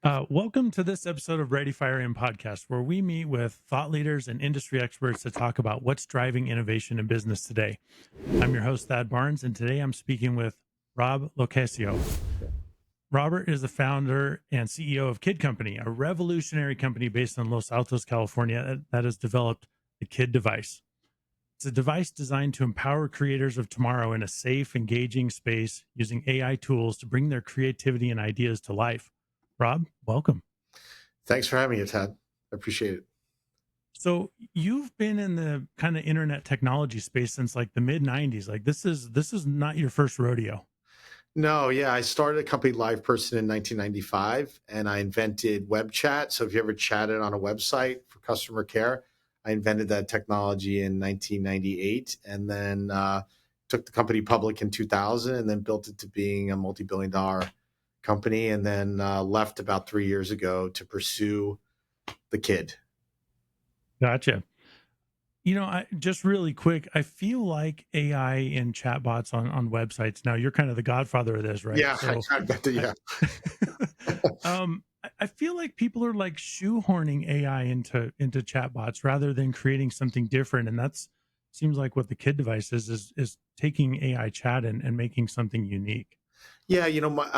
Welcome to this episode of Ready Fire In podcast, where we meet with thought leaders and industry experts to talk about what's driving innovation in business today. I'm your host, Thad Barnes, and today I'm speaking with Rob LoCascio. Robert is the founder and CEO of Kid Company, a revolutionary company based in Los Altos, California, that has developed the Kid device. It's a device designed to empower creators of tomorrow in a safe, engaging space using AI tools to bring their creativity and ideas to life. Rob, welcome. Thanks for having me, Ted. I appreciate it. So you've been in the kind of internet technology space since like the mid 90s. Like this is not your first rodeo. No, yeah, I started a company, LivePerson, in 1995, and I invented WebChat. So if you ever chatted on a website for customer care, I invented that technology in 1998, and then took the company public in 2000, and then built it to being a multi-billion-dollar company, and then left about 3 years ago to pursue the kid. Gotcha. I just really quick, I feel like AI and chatbots on websites. Now you're kind of the godfather of this, right? Yeah, So I got the, I, yeah. I feel like people are like shoehorning AI into chatbots rather than creating something different. And that's seems like what the Kid device is taking AI chat and making something unique. Yeah,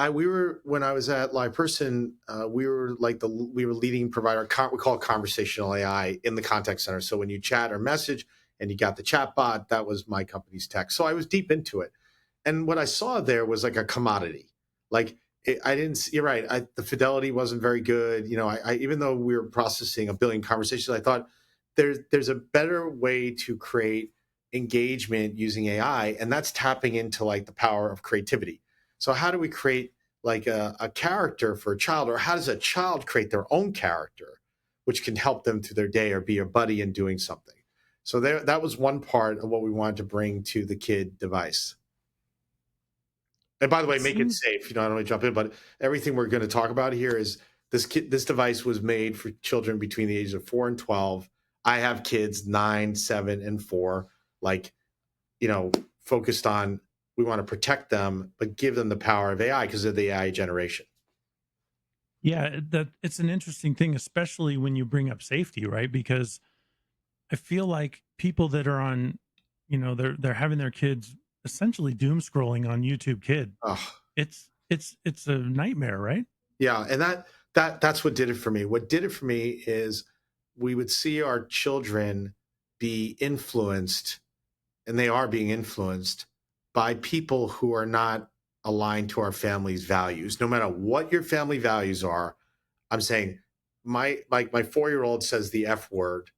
we were when I was at LivePerson, we were leading provider. We call it conversational AI in the contact center. So when you chat or message and you got the chat bot, that was my company's tech. So I was deep into it, and what I saw there was like a commodity. Like I didn't. You're right. The fidelity wasn't very good. I even though we were processing 1 billion conversations, I thought there's a better way to create engagement using AI, and that's tapping into like the power of creativity. So how do we create like a character for a child, or how does a child create their own character, which can help them through their day or be a buddy in doing something? So that was one part of what we wanted to bring to the Kid device. And by the It way, make it seems safe. I don't want to jump in, but everything we're going to talk about here is this device was made for children between the ages of 4 and 12. I have kids 9, 7, and 4. Like, focused on, we want to protect them, but give them the power of AI because of the AI generation. Yeah, that it's an interesting thing, especially when you bring up safety, right? Because I feel like people that are on, they're having their kids essentially doom scrolling on YouTube Kid. Oh, It's a nightmare, right? yeah. And that's what did it for me. What did it for me is we would see our children be influenced, and they are being influenced by people who are not aligned to our family's values. No matter what your family values are, I'm saying my 4-year-old says the F word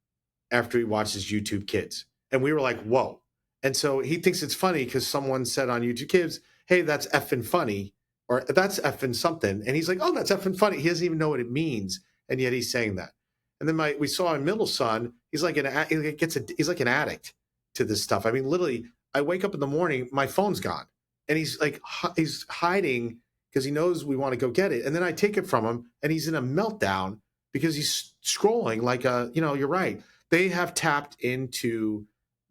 after he watches YouTube Kids. And we were like, whoa. And so he thinks it's funny because someone said on YouTube Kids, hey, that's effing funny, or that's effing something. And he's like, oh, that's effing funny. He doesn't even know what it means. And yet he's saying that. And then we saw my middle son, he's like he's like an addict to this stuff. I mean, literally, I wake up in the morning, my phone's gone. And he's like, he's hiding because he knows we want to go get it. And then I take it from him and he's in a meltdown because he's scrolling like you're right, they have tapped into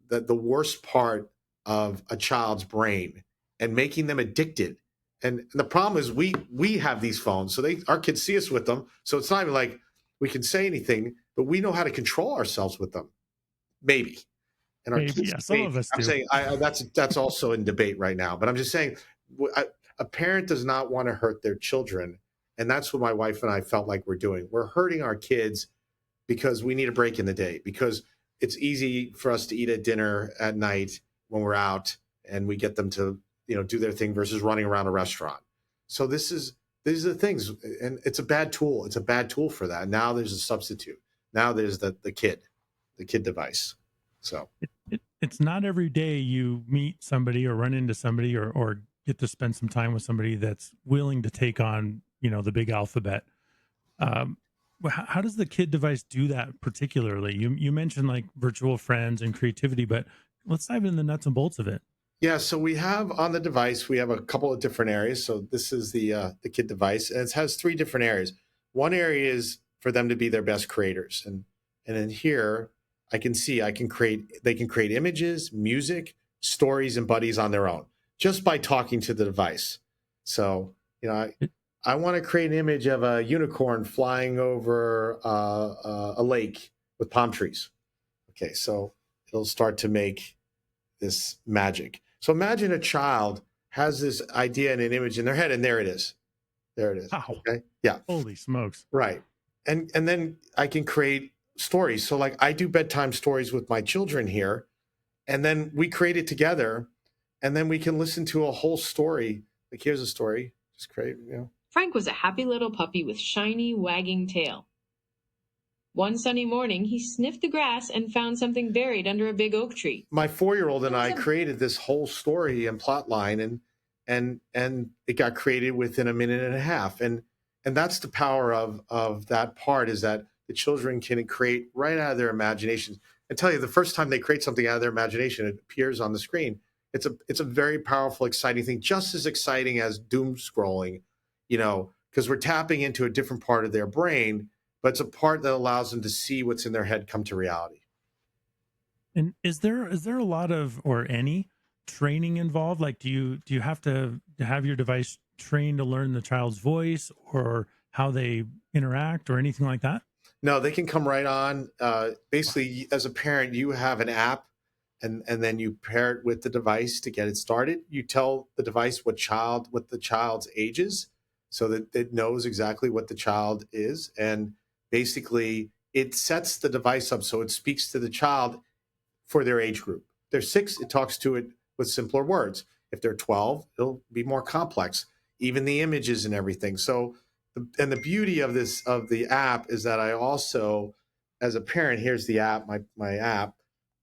the worst part of a child's brain and making them addicted. And the problem is we have these phones, so our kids see us with them. So it's not even like we can say anything, but we know how to control ourselves with them, maybe. And our Maybe, kids, yeah, some of maybe. us I'm do. saying that's also in debate right now. But I'm just saying, a parent does not want to hurt their children, and that's what my wife and I felt like we're doing. We're hurting our kids because we need a break in the day, because it's easy for us to eat at dinner at night when we're out and we get them to do their thing versus running around a restaurant. So these are the things, and it's a bad tool. It's a bad tool for that. Now there's a substitute. Now there's the kid device. So It's not every day you meet somebody or run into somebody or get to spend some time with somebody that's willing to take on, the big alphabet. Um, how does the Kid device do that particularly? You mentioned like virtual friends and creativity, but let's dive into the nuts and bolts of it. yeah, so we have on the device, we have a couple of different areas. So this is the kid device, and it has 3 different areas. One area is for them to be their best creators, and in here I can create. They can create images, music, stories, and buddies on their own just by talking to the device. So you know, I, It, I want to create an image of a unicorn flying over a lake with palm trees. Okay, so it'll start to make this magic. So imagine a child has this idea and an image in their head, and there it is. There it is. Wow. Okay. Yeah. Holy smokes. Right. And then I can create stories. So like I do bedtime stories with my children here, and then we create it together, and then we can listen to a whole story. Like here's a story. Just create. Frank was a happy little puppy with shiny, wagging tail. One sunny morning, he sniffed the grass and found something buried under a big oak tree. My 4-year-old and It was I a created this whole story and plot line, and it got created within a minute and a half. And that's the power of that part, is that the children can create right out of their imagination. I tell you, the first time they create something out of their imagination, it appears on the screen. It's a very powerful, exciting thing, just as exciting as doom scrolling, because we're tapping into a different part of their brain, but it's a part that allows them to see what's in their head come to reality. And is there a lot of, or any, training involved? Like, do you have to have your device trained to learn the child's voice or how they interact or anything like that? No, they can come right on. Wow. Basically, as a parent, you have an app, and then you pair it with the device to get it started. You tell the device what the child's age is, so that it knows exactly what the child is, and basically it sets the device up so it speaks to the child for their age group. If they're 6, it talks to it with simpler words. If they're 12, it'll be more complex, even the images and everything. So, and the beauty of the app is that I also, as a parent, here's the app, my app,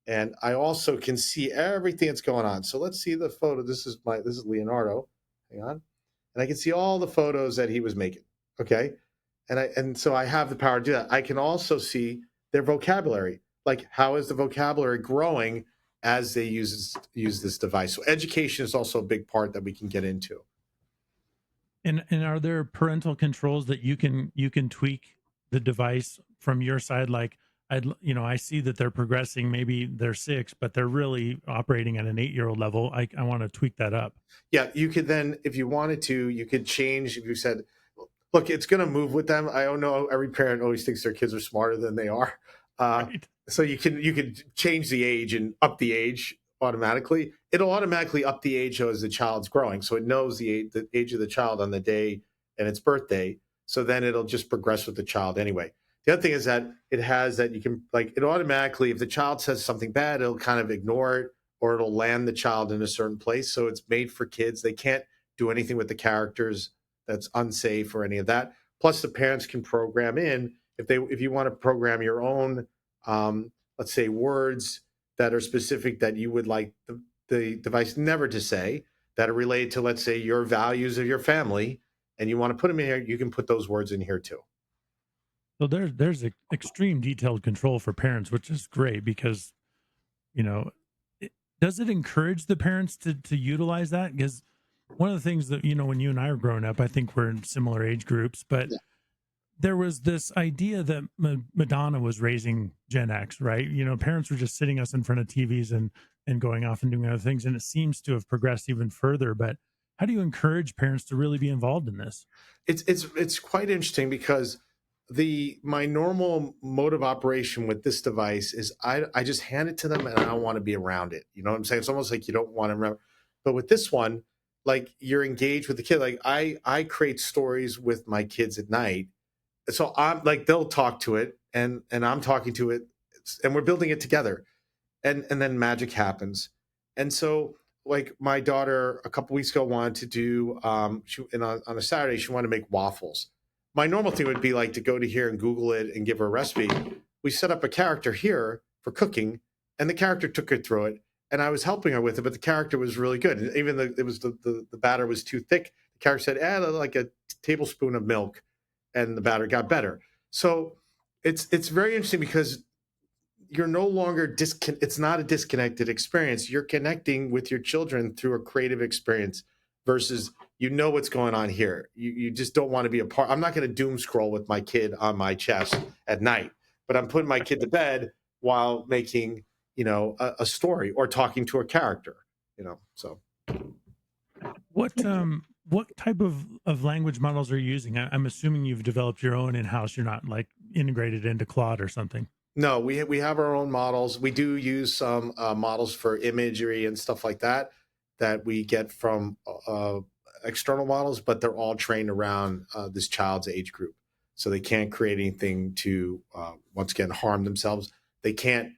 and I also can see everything that's going on. So let's see the photo. This is Leonardo. Hang on, and I can see all the photos that he was making. Okay, and so I have the power to do that. I can also see their vocabulary, like how is the vocabulary growing as they use this device. So education is also a big part that we can get into. And are there parental controls that you can tweak the device from your side? Like, I see that they're progressing. Maybe they're 6, but they're really operating at an 8-year-old level. I want to tweak that up. Yeah, you could then, if you wanted to, you could change. If you said, look, it's going to move with them. I don't know. Every parent always thinks their kids are smarter than they are. Right. So you could change the age and up the age automatically. It'll automatically up the age as the child's growing. So it knows the age of the child on the day and its birthday. So then it'll just progress with the child anyway. The other thing is that it has that you can, like, it automatically, if the child says something bad, it'll kind of ignore it, or it'll land the child in a certain place. So it's made for kids. They can't do anything with the characters that's unsafe or any of that. Plus, the parents can program in, if you want to program your own, let's say, words that are specific that you would like the device never to say, that are related to, let's say, your values of your family, and you want to put them in here, you can put those words in here too. So there's extreme detailed control for parents, which is great because you know does it encourage the parents to utilize that? Because one of the things that when you and I were growing up, I think we're in similar age groups, but Yeah. there was this idea that Madonna was raising Gen X, right? Parents were just sitting us in front of TVs and going off and doing other things, and it seems to have progressed even further. But how do you encourage parents to really be involved in this? It's quite interesting because my normal mode of operation with this device is I just hand it to them and I don't want to be around it. You know what I'm saying? It's almost like you don't want to remember. But with this one, like, you're engaged with the kid. Like I create stories with my kids at night. So I'm like, they'll talk to it, and I'm talking to it, and we're building it together. And then magic happens. And so, like, my daughter a couple weeks ago wanted to do, on a Saturday she wanted to make waffles. My normal thing would be like to go to here and Google it and give her a recipe. We set up a character here for cooking, and the character took her through it, and I was helping her with it, but the character was really good. And even though it was the batter was too thick, the character said, add like a tablespoon of milk, and the batter got better. So it's very interesting because you're no longer it's not a disconnected experience. You're connecting with your children through a creative experience, versus what's going on here. You just don't want to be a part. I'm not going to doom scroll with my kid on my chest at night, but I'm putting my kid to bed while making a story or talking to a character. So What what type of language models are you using? I'm assuming you've developed your own in-house. You're not like integrated into Claude or something. No, we have our own models. We do use some models for imagery and stuff like that that we get from external models, but they're all trained around this child's age group. So they can't create anything to, once again, harm themselves. They can't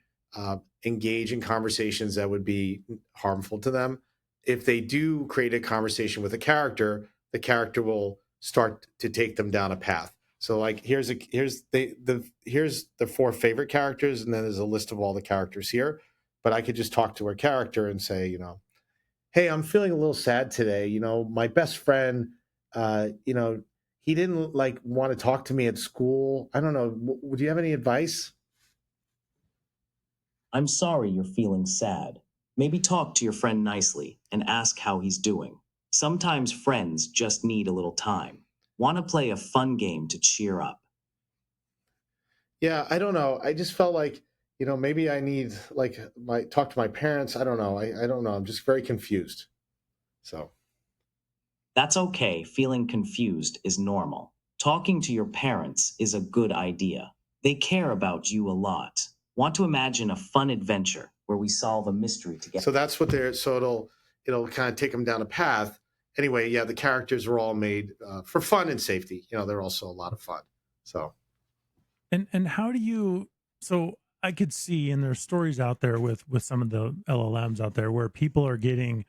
engage in conversations that would be harmful to them. If they do create a conversation with a character, the character will start to take them down a path. So like here's the four favorite characters, and then there's a list of all the characters here. But I could just talk to a character and say, hey, I'm feeling a little sad today. My best friend, he didn't like want to talk to me at school. I don't know. Would you have any advice? I'm sorry you're feeling sad. Maybe talk to your friend nicely and ask how he's doing. Sometimes friends just need a little time. Want to play a fun game to cheer up? Yeah, I don't know. I just felt like, maybe I need like talk to my parents. I don't know. I don't know. I'm just very confused. So That's okay. Feeling confused is normal. Talking to your parents is a good idea. They care about you a lot. Want to imagine a fun adventure where we solve a mystery together? so that's what they're. So it'll kind of take them down a path. Anyway, yeah, the characters are all made for fun and safety. They're also a lot of fun. So And how do you? So I could see, and there's stories out there with some of the LLMs out there where people are getting,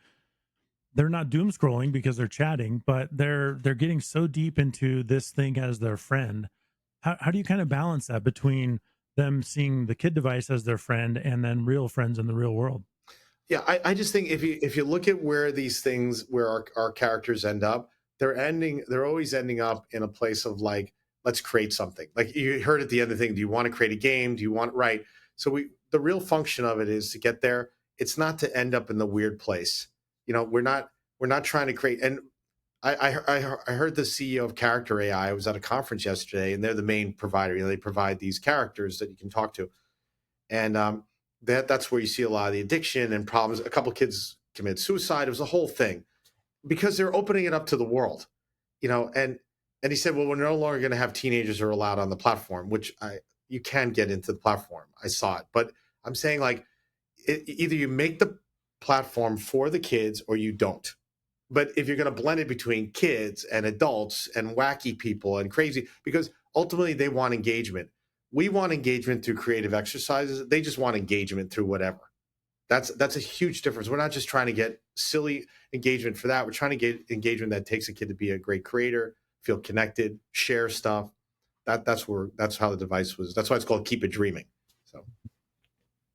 they're not doom scrolling because they're chatting, but they're getting so deep into this thing as their friend. How do you kind of balance that between them seeing the kid device as their friend and then real friends in the real world? yeah, I just think if you look at where these things where our characters end up, they're always ending up in a place of like, let's create something. Like you heard at the end of the thing, do you want to create a game? Do you want right? So the real function of it is to get there. It's not to end up in the weird place. We're not trying to create. And I heard the CEO of Character AI. I was at a conference yesterday, and they're the main provider. They provide these characters that you can talk to, and that's where you see a lot of the addiction and problems. A couple kids commit suicide. It was a whole thing because they're opening it up to the world, and he said, well, we're no longer going to have teenagers who are allowed on the platform, which you can get into the platform. I saw it, but I'm saying like either you make the platform for the kids or you don't. But if you're going to blend it between kids and adults and wacky people and crazy, because ultimately they want engagement. We want engagement through creative exercises. They just want engagement through whatever. That's a huge difference. We're not just trying to get silly engagement for that. We're trying to get engagement that takes a kid to be a great creator, feel connected, share stuff. That's how the device was. That's why it's called Keep It Dreaming.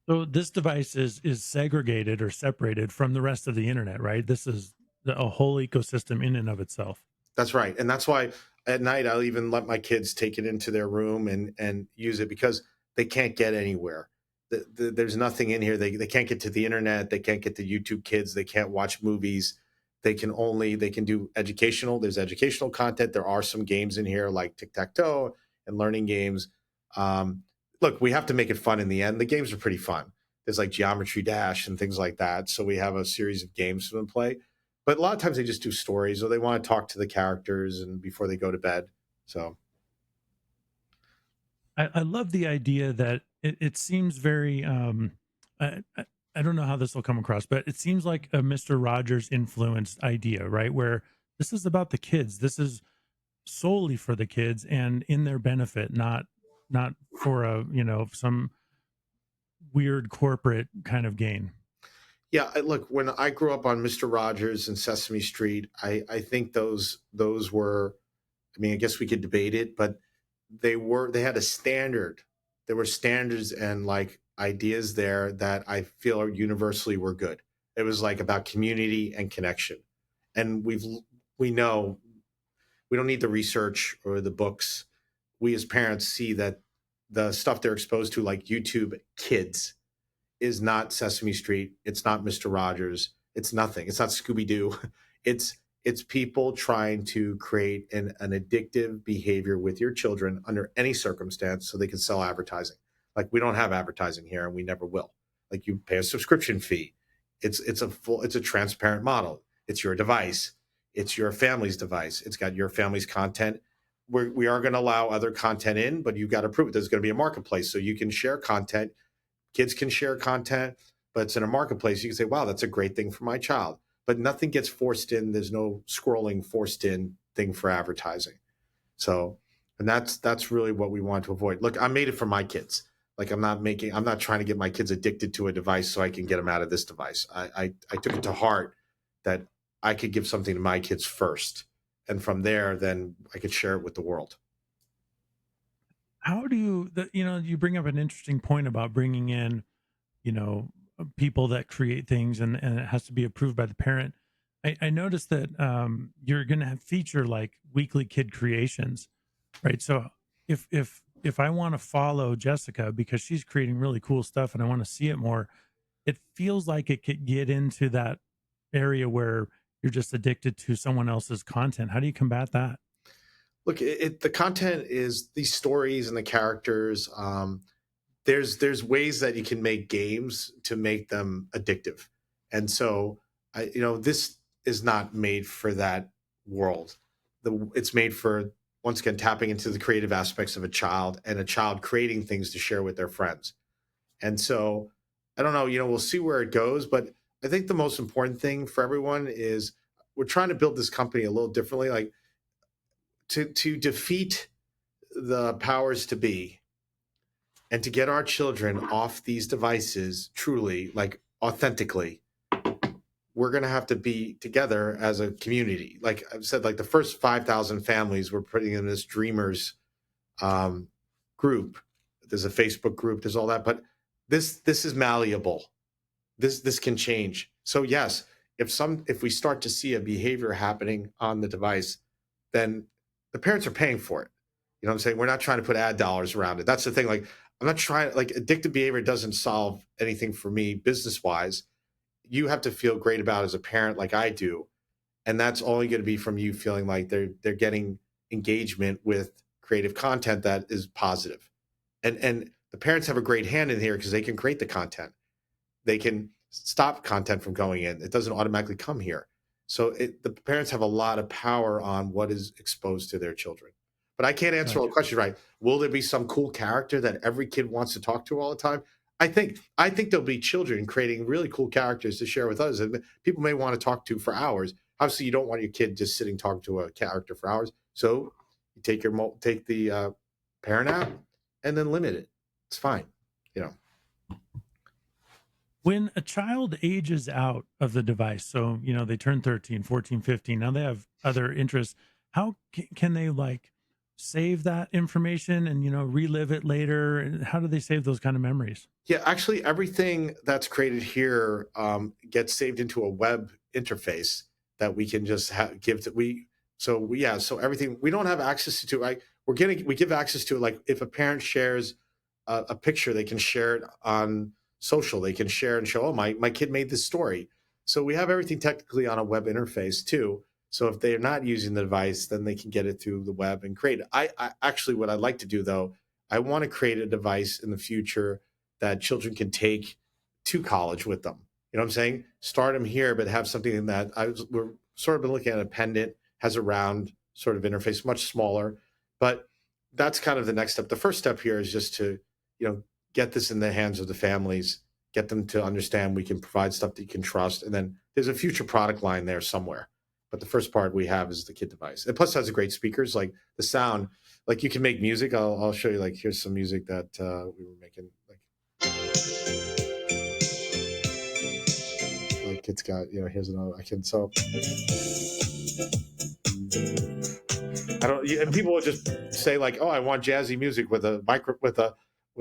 So this device is segregated or separated from the rest of the internet, right? This is a whole ecosystem in and of itself. That's right. And that's why at night I'll even let my kids take it into their room and use it because they can't get anywhere. There's nothing in here. They can't get to the internet. They can't get to YouTube Kids. They can't watch movies. They can do educational. There's educational content. There are some games in here like tic-tac-toe and learning games. Look, we have to make it fun in the end. The games are pretty fun. There's like Geometry Dash and things like that. So we have a series of games for them to play. But a lot of times they just do stories or they want to talk to the characters and before they go to bed. So I love the idea that it seems very I don't know how this will come across, but it seems like a Mr. Rogers influenced idea, right? Where this is about the kids. This is solely for the kids and in their benefit, not for some weird corporate kind of gain. yeah, look, when I grew up on Mr. Rogers and Sesame Street, I think those were, I mean, I guess we could debate it, but they had a standard. There were standards and like ideas there that I feel are universally were good. It was like about community and connection. And we know we don't need the research or the books. We as parents see that the stuff they're exposed to, like YouTube Kids, is not Sesame Street. It's not Mr. Rogers. It's nothing. It's not Scooby Doo. It's people trying to create an addictive behavior with your children under any circumstance so they can sell advertising. Like we don't have advertising here and we never will. Like you pay a subscription fee. It's a transparent model. It's your device. It's your family's device. It's got your family's content. We are going to allow other content in, but you've got to prove it. There's going to be a marketplace, so you can share content. Kids can share content, but it's in a marketplace. You can say, wow, that's a great thing for my child. But nothing gets forced in. There's no scrolling forced in thing for advertising. So, and that's really what we want to avoid. Look, I made it for my kids. Like I'm not trying to get my kids addicted to a device so I can get them out of this device. I took it to heart that I could give something to my kids first. And from there, then I could share it with the world. How do you bring up an interesting point about bringing in, people that create things and it has to be approved by the parent. I noticed that you're going to feature like weekly kid creations, right? So if I want to follow Jessica because she's creating really cool stuff and I want to see it more, it feels like it could get into that area where you're just addicted to someone else's content. How do you combat that? Look, the content is these stories and the characters. There's ways that you can make games to make them addictive, and so this is not made for that world. It's made for, once again, tapping into the creative aspects of a child and a child creating things to share with their friends. And so I don't know, we'll see where it goes, but I think the most important thing for everyone is we're trying to build this company a little differently, like to defeat the powers to be and to get our children off these devices truly, like authentically. We're going to have to be together as a community. Like I've said, like the first 5,000 families we're putting in this Dreamers group. There's a Facebook group, there's all that, but this is malleable. This can change. So yes, if we start to see a behavior happening on the device, then the parents are paying for it. You know what I'm saying? We're not trying to put ad dollars around it. That's the thing. Like I'm not trying, like addictive behavior doesn't solve anything for me business wise. You have to feel great about as a parent, like I do. And that's only going to be from you feeling like they're getting engagement with creative content that is positive. And the parents have a great hand in here because they can create the content. They can stop content from going in. It doesn't automatically come here. So the parents have a lot of power on what is exposed to their children. But I can't answer all the questions, right? Will there be some cool character that every kid wants to talk to all the time? I think there'll be children creating really cool characters to share with others and people may want to talk to for hours. Obviously, you don't want your kid just sitting talking to a character for hours. So you take the parent app and then limit it. It's fine, When a child ages out of the device, so, they turn 13, 14, 15, now they have other interests. How can they like save that information and, relive it later? And how do they save those kind of memories? Yeah, actually, everything that's created here gets saved into a web interface that we can just give to we. So everything we don't have access to. We give access to it. Like if a parent shares a picture, they can share it on social. They can share and show, oh, my kid made this story. So we have everything technically on a web interface too. So if they're not using the device, then they can get it through the web and create it. I actually, what I'd like to do though, I want to create a device in the future that children can take to college with them. You know what I'm saying? Start them here, but have something that we're sort of been looking at a pendant, has a round sort of interface, much smaller, but that's kind of the next step. The first step here is just to, get this in the hands of the families, get them to understand we can provide stuff that you can trust. And then there's a future product line there somewhere. But the first part we have is the kid device. And plus it has great speakers, like the sound, like you can make music. I'll show you, like, here's some music that we were making. Like it's got, here's another, so I don't, and people will just say like, oh, I want jazzy music with a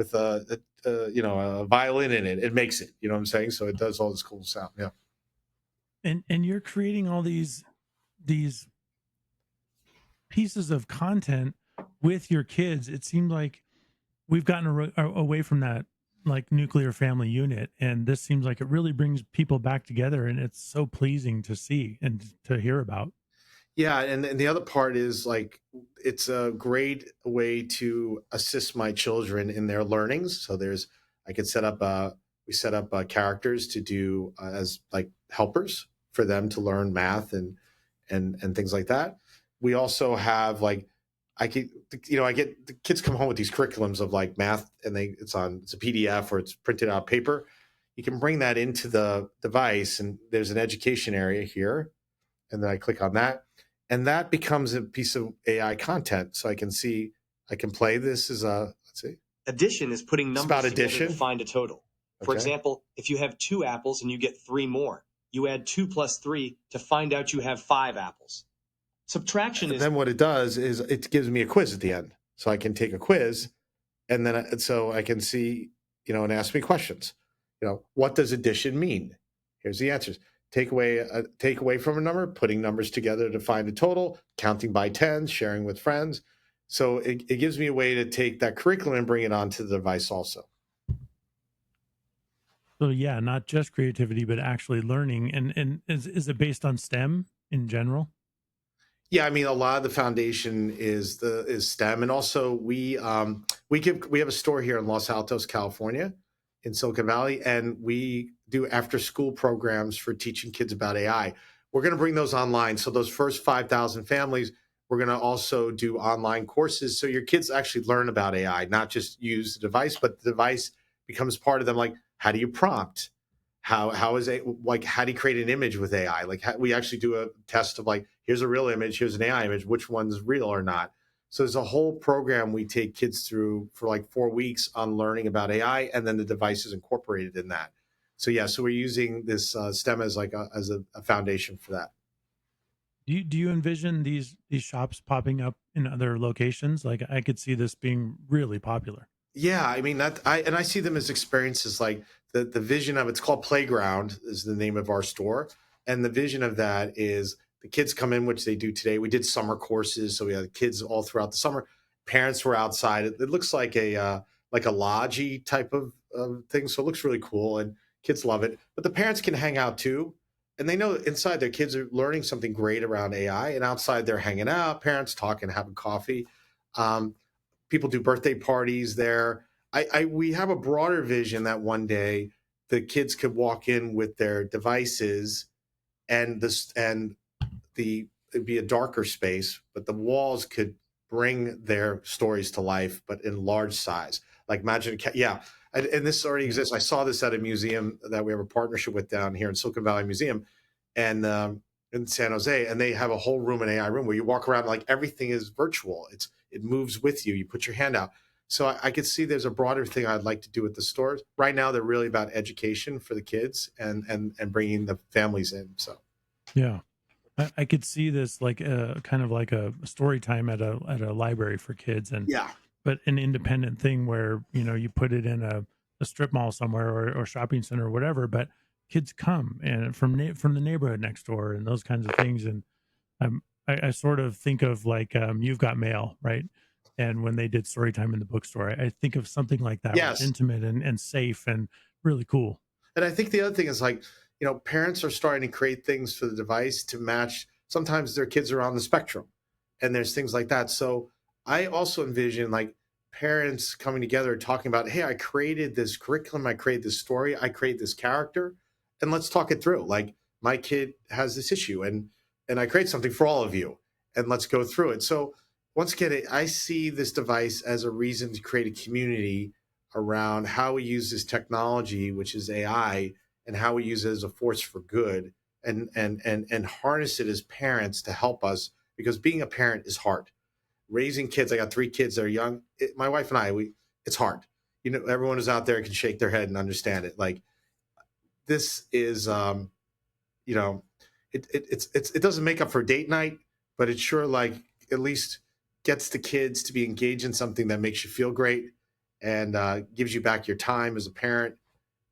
a violin in it. It makes it, you know what I'm saying? So it does all this cool sound. Yeah. And you're creating all these pieces of content with your kids. It seemed like we've gotten away from that like nuclear family unit, and this seems like it really brings people back together, and it's so pleasing to see and to hear about. Yeah, and the other part is like it's a great way to assist my children in their learnings. So I could set up we set up characters to do as like helpers for them to learn math and and things like that. We also have like, I get the kids come home with these curriculums of like math, and it's a PDF or it's printed out paper. You can bring that into the device, and there's an education area here, and then I click on that, and that becomes a piece of AI content. So I can play this as a, let's see. Addition is putting It's numbers about together addition. to find a total. For Okay. example, if you have 2 apples and you get 3 more, you add 2 plus 3 to find out you have 5 apples. Subtraction And is then what it does is it gives me a quiz at the end. So I can take a quiz, and then so I can see, and ask me questions. What does addition mean? Here's the answers. Take away from a number, putting numbers together to find a total, counting by tens, sharing with friends. So it gives me a way to take that curriculum and bring it onto the device also. So yeah, not just creativity, but actually learning. And is it based on STEM in general? Yeah, I mean, a lot of the foundation is STEM, and also we have a store here in Los Altos, California, in Silicon Valley, and we do after school programs for teaching kids about AI. We're going to bring those online. So those first 5,000 families, we're going to also do online courses, so your kids actually learn about AI, not just use the device, but the device becomes part of them. Like, how do you prompt? How is it, like, how do you create an image with AI? Like, we actually do a test of like, here's a real image, here's an AI image, which one's real or not. So there's a whole program we take kids through for like 4 weeks on learning about AI, and then the device is incorporated in that. So yeah, so we're using this STEM as like a foundation for that. Do you envision these shops popping up in other locations? Like I could see this being really popular. Yeah, I mean I see them as experiences. Like the vision of it's called Playground is the name of our store, and the vision of that is the kids come in, which they do today. We did summer courses, so we had kids all throughout the summer. Parents were outside. It looks like a lodgy type of thing, so it looks really cool, and kids love it. But the parents can hang out too, and they know inside their kids are learning something great around AI, and outside they're hanging out, parents talking, having coffee. Um, People do birthday parties there. We have a broader vision that one day the kids could walk in with their devices, and it'd be a darker space, but the walls could bring their stories to life, but in large size. Like imagine, yeah, and this already exists. I saw this at a museum that we have a partnership with down here in Silicon Valley Museum, and in San Jose, and they have a whole room, an AI room, where you walk around like everything is virtual. It moves with you. You put your hand out. So I could see there's a broader thing I'd like to do with the stores. Right now, they're really about education for the kids and bringing the families in. So Yeah. I could see this like kind of like a story time at a library for kids, and yeah, but an independent thing where you put it in a strip mall somewhere or shopping center or whatever, but kids come and from the neighborhood next door and those kinds of things. And I sort of think of like You've Got Mail, right? And when they did story time in the bookstore, I think of something like that, where it's yes. intimate and safe and really cool. And I think the other thing is like, parents are starting to create things for the device to match. Sometimes their kids are on the spectrum, and there's things like that. So I also envision like parents coming together talking about, hey, I created this curriculum, I created this story, I create this character, and let's talk it through. Like my kid has this issue, and I create something for all of you, and let's go through it. So once again, I see this device as a reason to create a community around how we use this technology, which is AI, and how we use it as a force for good, and harness it as parents to help us, because being a parent is hard. Raising kids, I got 3 kids that are young. My wife and I, it's hard. Everyone who's out there can shake their head and understand it. Like this is, it doesn't make up for date night, but it sure like at least gets the kids to be engaged in something that makes you feel great, and gives you back your time as a parent,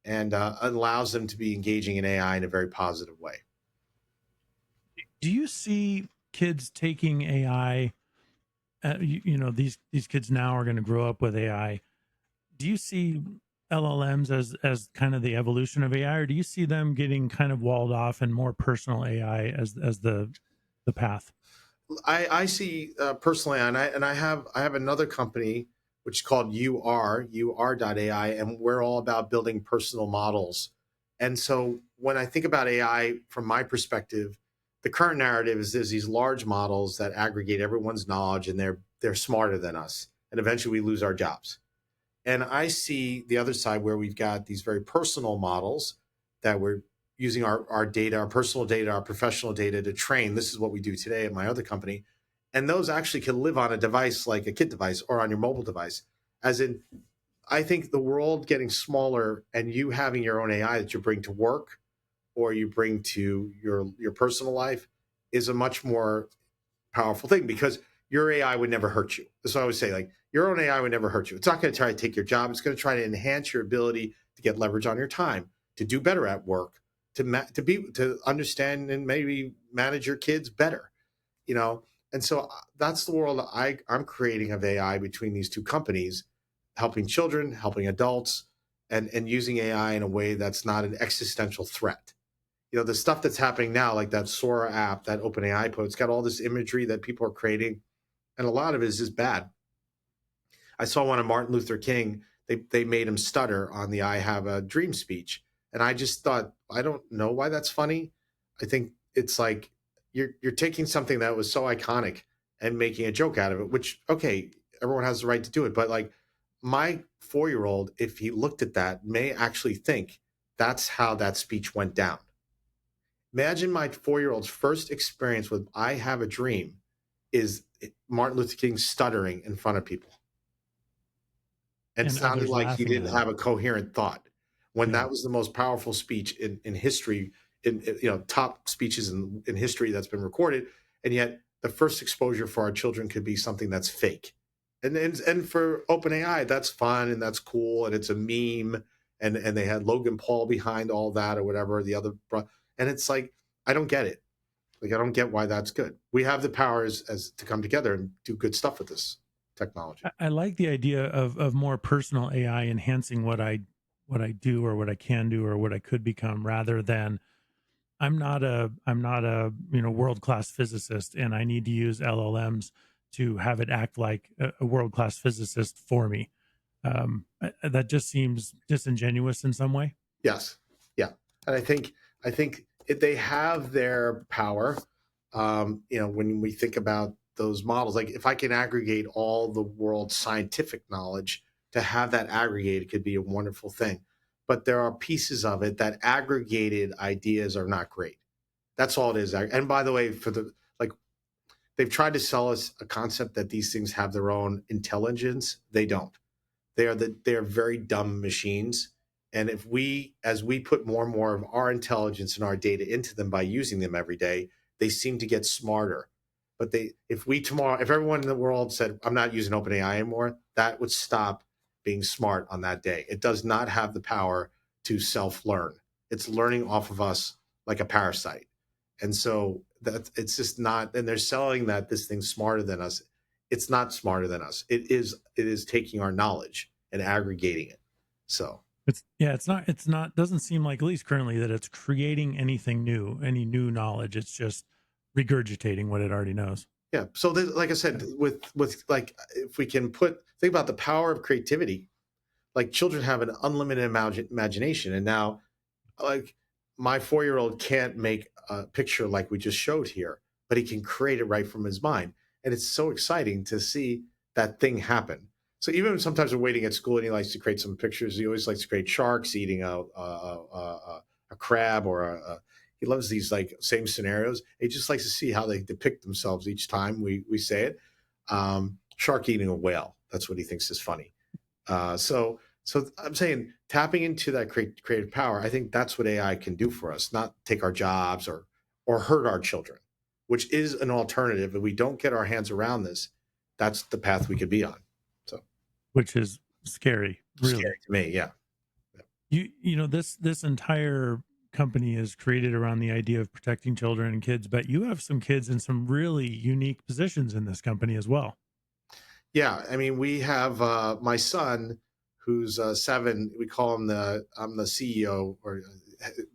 and allows them to be engaging in AI in a very positive way. Do you see kids taking AI? These kids now are going to grow up with AI. Do you see LLMs as kind of the evolution of AI, or do you see them getting kind of walled off and more personal AI as the path? I see personally, and I have another company which is called UR.ai, and we're all about building personal models. And so when I think about AI from my perspective, the current narrative is there's these large models that aggregate everyone's knowledge, and they're smarter than us, and eventually we lose our jobs. And I see the other side where we've got these very personal models that we're using our data, our personal data, our professional data to train. This is what we do today at my other company. And those actually can live on a device like a kid device or on your mobile device. As in, I think the world getting smaller and you having your own AI that you bring to work or you bring to your personal life is a much more powerful thing, because your AI would never hurt you. That's what I always say, like, your own AI would never hurt you. It's not going to try to take your job. It's going to try to enhance your ability to get leverage on your time, to do better at work, to understand and maybe manage your kids better, you know? And so that's the world I'm creating of AI between these two companies, helping children, helping adults, and using AI in a way that's not an existential threat. You know, the stuff that's happening now, like that Sora app, that OpenAI put, it's got all this imagery that people are creating, and a lot of it is just bad. I saw one of Martin Luther King. They made him stutter on the "I Have a Dream" speech, and I just thought, I don't know why that's funny. I think it's like you're taking something that was so iconic and making a joke out of it. Which, okay, everyone has the right to do it, but like my 4-year-old, if he looked at that, may actually think that's how that speech went down. Imagine my 4-year-old's first experience with "I Have a Dream" is Martin Luther King stuttering in front of people and sounded others like he laughing didn't at it. have a coherent thought, when Yeah. that was the most powerful speech in history, in top speeches in history that's been recorded. And yet the first exposure for our children could be something that's fake. And for OpenAI, that's fun and that's cool and it's a meme, and they had Logan Paul behind all that or whatever the other, and it's like, I don't get it. Like, I don't get why that's good. We have the powers as to come together and do good stuff with this technology. I like the idea of more personal AI enhancing what I do or what I can do or what I could become, rather than I'm not a world class physicist and I need to use LLMs to have it act like a world class physicist for me. That just seems disingenuous in some way. Yes. Yeah. And I think if they have their power, when we think about those models, like if I can aggregate all the world's scientific knowledge, to have that aggregated could be a wonderful thing. But there are pieces of it that aggregated ideas are not great. That's all it is. And by the way, they've tried to sell us a concept that these things have their own intelligence. They don't. They are very dumb machines. And as we put more and more of our intelligence and our data into them by using them every day, they seem to get smarter. But if everyone in the world said, I'm not using OpenAI anymore, that would stop being smart on that day. It does not have the power to self-learn. It's learning off of us like a parasite. And so that it's just not, and they're selling that this thing's smarter than us. It's not smarter than us. It is taking our knowledge and aggregating it. So It's not doesn't seem like, at least currently, that it's creating anything new, any new knowledge. It's just regurgitating what it already knows. yeah. So like I said, with like, if we can think about the power of creativity, like children have an unlimited imagination. And now, like, my 4-year-old can't make a picture like we just showed here, but he can create it right from his mind. And it's so exciting to see that thing happen. So even sometimes we're waiting at school and he likes to create some pictures. He always likes to create sharks eating a crab, or he loves these like same scenarios. He just likes to see how they depict themselves each time we say it. Shark eating a whale. That's what he thinks is funny. So I'm saying, tapping into that creative power, I think that's what AI can do for us, not take our jobs or hurt our children, which is an alternative. If we don't get our hands around this, that's the path we could be on. So, Which is scary, really. scary to me. Yeah. This entire company is created around the idea of protecting children and kids, but you have some kids in some really unique positions in this company as well. Yeah. I mean, we have my son, who's 7. We call him I'm the CEO or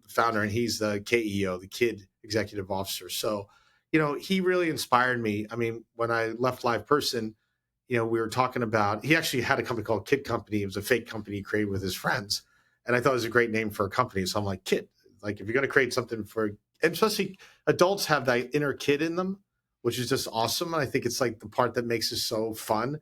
founder, and he's the KEO, the Kid Executive Officer. So, he really inspired me. I mean, when I left LivePerson, we were talking about, he actually had a company called Kid Company. It was a fake company he created with his friends. And I thought it was a great name for a company. So I'm like, Kid, like, if you're going to create something for and especially adults have that inner kid in them, which is just awesome. And I think it's like the part that makes it so fun.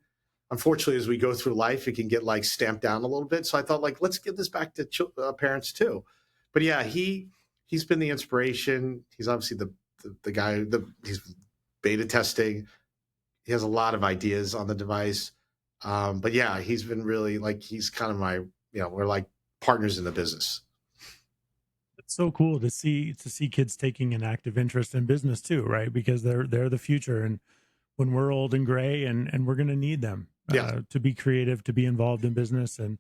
Unfortunately, as we go through life, it can get like stamped down a little bit. So I thought, like, let's give this back to parents too. But yeah, he's been the inspiration. He's obviously the guy. He's beta testing. He has a lot of ideas on the device. But yeah, he's been really like, he's kind of my, we're like partners in the business. It's so cool to see kids taking an active interest in business too, right? Because they're the future, and when we're old and gray, and we're going to need them Yeah. to be creative, to be involved in business, and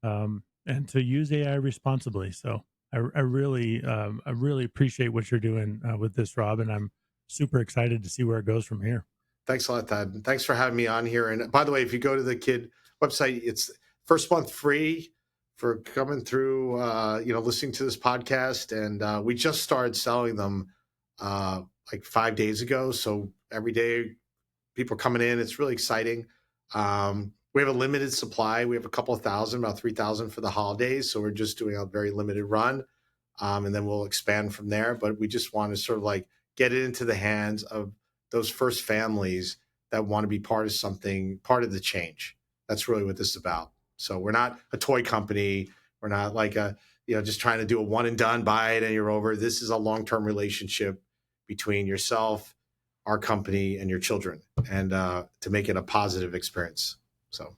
to use AI responsibly. So I really appreciate what you're doing with this, Rob, and I'm super excited to see where it goes from here. Thanks a lot, Thad. And thanks for having me on here. And by the way, if you go to the kid website, it's first month free for coming through, listening to this podcast. And we just started selling them like 5 days ago. So every day people are coming in. It's really exciting. We have a limited supply. We have a couple of thousand, about 3,000 for the holidays. So we're just doing a very limited run. And then we'll expand from there. But we just want to sort of like get it into the hands of those first families that want to be part of something, part of the change. That's really what this is about. So we're not a toy company. We're not like just trying to do a one and done, buy it and you're over. This is a long-term relationship between yourself, our company, and your children, and to make it a positive experience. So,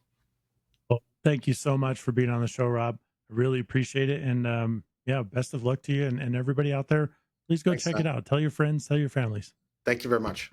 well, thank you so much for being on the show, Rob. I really appreciate it. And best of luck to you and everybody out there. Please go check it out. Tell your friends, tell your families. Thank you very much.